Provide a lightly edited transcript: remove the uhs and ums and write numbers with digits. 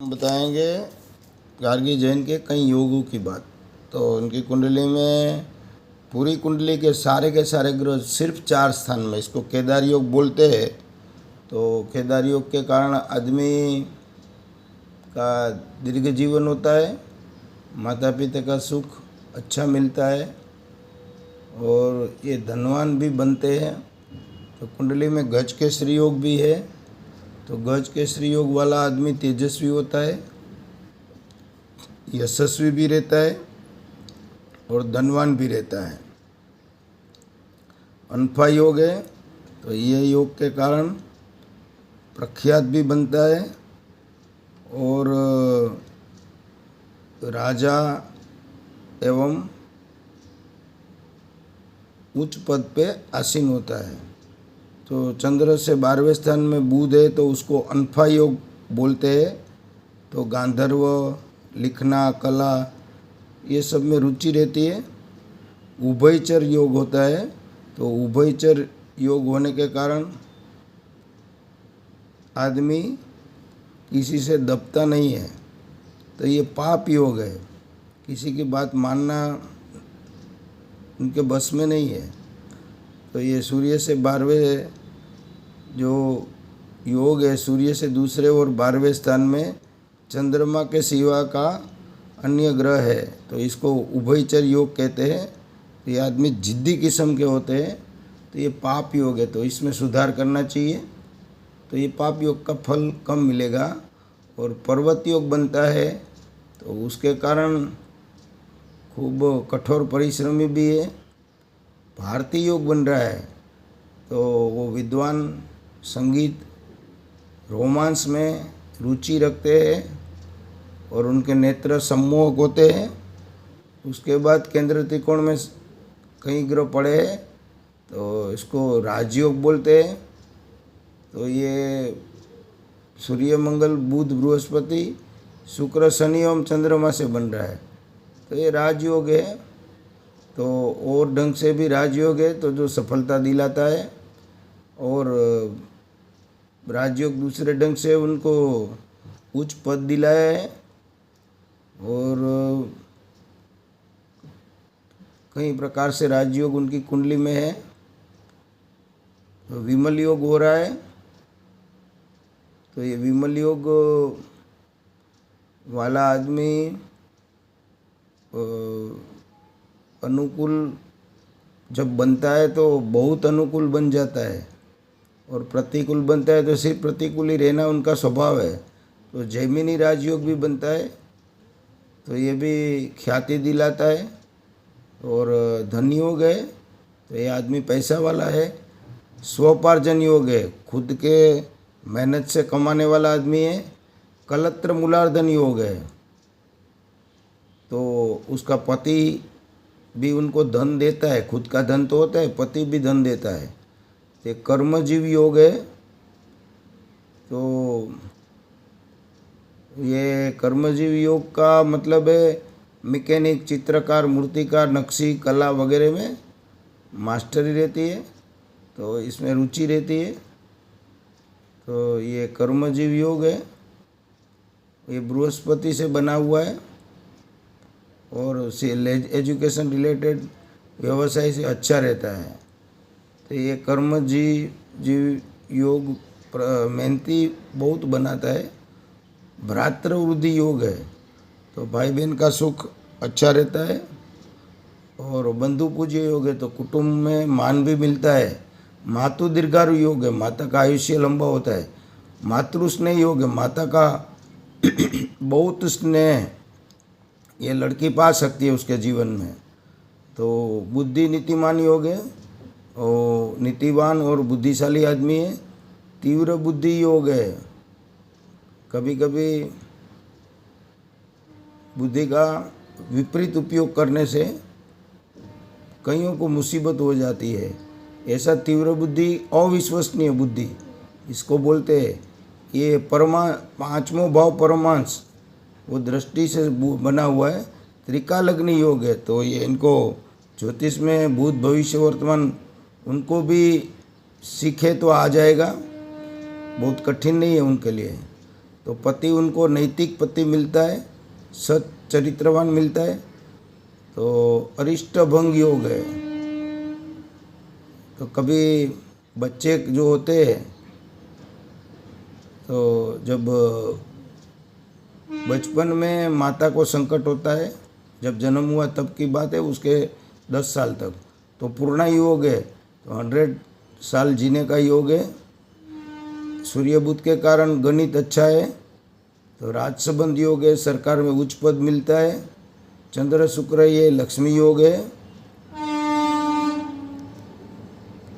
हम बताएंगे गार्गी जैन के कई योगों की बात। तो उनकी कुंडली में पूरी कुंडली के सारे ग्रह सिर्फ 4 स्थान में, इसको केदार योग बोलते हैं। तो केदार योग के कारण आदमी का दीर्घ जीवन होता है, माता पिता का सुख अच्छा मिलता है और ये धनवान भी बनते हैं। तो कुंडली में गज केसरी योग भी है। तो गज केसरी योग वाला आदमी तेजस्वी होता है, यशस्वी भी रहता है और धनवान भी रहता है। अनफा योग है तो ये योग के कारण प्रख्यात भी बनता है और राजा एवं उच्च पद पे आसीन होता है। तो चंद्र से 12वें स्थान में बुध है तो उसको अनफा योग बोलते हैं। तो गांधर्व, लिखना, कला, ये सब में रुचि रहती है। उभयचर योग होता है। तो उभयचर योग होने के कारण आदमी किसी से दबता नहीं है। तो ये पाप योग है, किसी की बात मानना उनके बस में नहीं है। तो ये सूर्य से 12वें जो योग है, सूर्य से दूसरे और 12वें स्थान में चंद्रमा के सिवा का अन्य ग्रह है, तो इसको उभयचर योग कहते हैं। तो ये आदमी जिद्दी किस्म के होते हैं, तो ये पाप योग है, तो इसमें सुधार करना चाहिए। तो ये पाप योग का फल कम मिलेगा। और पर्वत योग बनता है तो उसके कारण खूब कठोर परिश्रमी भी है। भारतीय योग बन रहा है तो वो विद्वान, संगीत, रोमांस में रुचि रखते हैं और उनके नेत्र सम्मोहक होते हैं। उसके बाद केंद्र त्रिकोण में कई ग्रह पड़े हैं तो इसको राजयोग बोलते हैं। तो ये सूर्य, मंगल, बुध, बृहस्पति, शुक्र, शनि एवं चंद्रमा से बन रहा है। तो ये राजयोग है। तो और ढंग से भी राजयोग है तो जो सफलता दिलाता है, और राजयोग दूसरे ढंग से उनको उच्च पद दिलाया है। और कई प्रकार से राजयोग उनकी कुंडली में है। तो विमल योग हो रहा है। तो ये विमल योग वाला आदमी अनुकूल जब बनता है तो बहुत अनुकूल बन जाता है, और प्रतिकूल बनता है तो सिर्फ प्रतिकूल ही रहना उनका स्वभाव है। तो जैमिनी राजयोग भी बनता है तो ये भी ख्याति दिलाता है। और धन योग है तो ये आदमी पैसा वाला है। स्वोपार्जन योग है, खुद के मेहनत से कमाने वाला आदमी है। कलत्र मूलार्धन योग है तो उसका पति भी उनको धन देता है, खुद का धन तो होता है, पति भी धन देता है। ये कर्मजीव योग है। तो ये कर्मजीव योग का मतलब है मैकेनिक, चित्रकार, मूर्तिकार, नक्शी, कला वगैरह में मास्टरी रहती है, तो इसमें रुचि रहती है। तो ये कर्मजीव योग है। ये बृहस्पति से बना हुआ है और एजुकेशन रिलेटेड व्यवसाय से अच्छा रहता है। तो ये कर्मजीव योग मेहनती बहुत बनाता है। भ्रातृवृद्धि योग है तो भाई बहन का सुख अच्छा रहता है। और बंधु पूज्य योग है तो कुटुंब में मान भी मिलता है। मातु दीर्घायु योग है, माता का आयुष्य लंबा होता है। मातृ स्नेह योग है, माता का बहुत स्नेह ये लड़की पा सकती है उसके जीवन में। तो बुद्धि नीतिमान योग है, और नीतिवान और बुद्धिशाली आदमी है। तीव्र बुद्धि योग है, कभी कभी बुद्धि का विपरीत उपयोग करने से कईयों को मुसीबत हो जाती है। ऐसा तीव्र बुद्धि, अविश्वसनीय बुद्धि इसको बोलते हैं। ये पांचवों भाव परमांश वो दृष्टि से बना हुआ है। त्रिकालग्नि योग है तो ये इनको ज्योतिष में भूत, भविष्य, वर्तमान उनको भी सीखे तो आ जाएगा, बहुत कठिन नहीं है उनके लिए। तो पति उनको नैतिक पति मिलता है, सत चरित्रवान मिलता है। तो अरिष्ट भंग योग है। तो कभी बच्चे जो होते हैं, तो जब बचपन में माता को संकट होता है, जब जन्म हुआ तब की बात है, उसके 10 साल तक तो पूर्ण योग है, तो 100 साल जीने का योग है। सूर्य बुध के कारण गणित अच्छा है, तो राज संबंध योग है, सरकार में उच्च पद मिलता है। चंद्र शुक्र ये लक्ष्मी योग है।